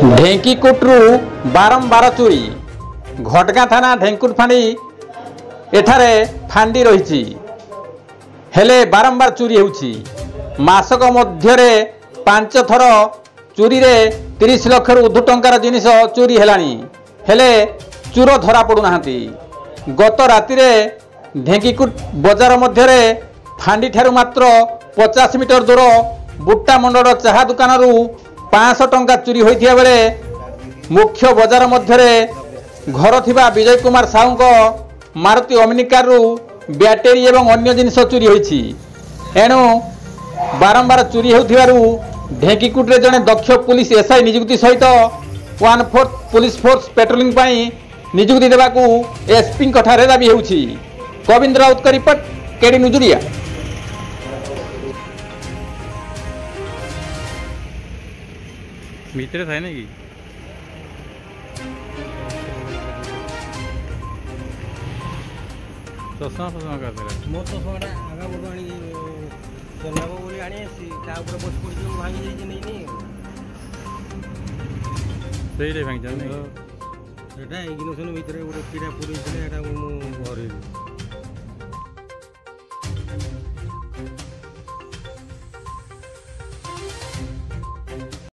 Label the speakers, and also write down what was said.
Speaker 1: ढेंकीकुट्रु बारंबार चोरी घटगाँ थाना ढेंकुट फांडी एठारे फांडी रही हेले बारंबार चोरी होउछि। मासक मध्यरे 5 थर चोरी रे 30 लाख ऊर्ध्व टंकार जिनिस चोरी हेलानी हेले चोर धरा पड़ू नाहांती। गत राति रे ढेंकीकुट बजार मध्यरे फांडी ठारू मात्र 50 मीटर दूर बुट्टा मंडल चाहा दुकान 500 टंका चोरी होइथिया बेले मुख्य बजार मध्यरे घर थिबा Vijay Kumar Sahu Maruti Omni car battery एवं अन्य जिनिस चोरी होइछि। एणु बारंबार चोरी होउथिबारु ढेंकीकुट्रे जने दक्ष पुलिस एसआई नियुक्ति सहित 1/4 पुलिस फोर्स पेट्रोलिंग पाई नियुक्ति देबाकू एसपी ठारे दाबी होउछि। गोविंद राउत का रिपोर्ट केडी नुजुरिया।
Speaker 2: मित्र था कि चषमा फसमा कर
Speaker 3: मो चषमाटा आगा बड़ आनी चलाब बोली आनी बस पड़ी भांगी जाइए नहीं
Speaker 2: सही भांगी
Speaker 3: एटा इग्निशन भितर गोटे किड़ा पूरी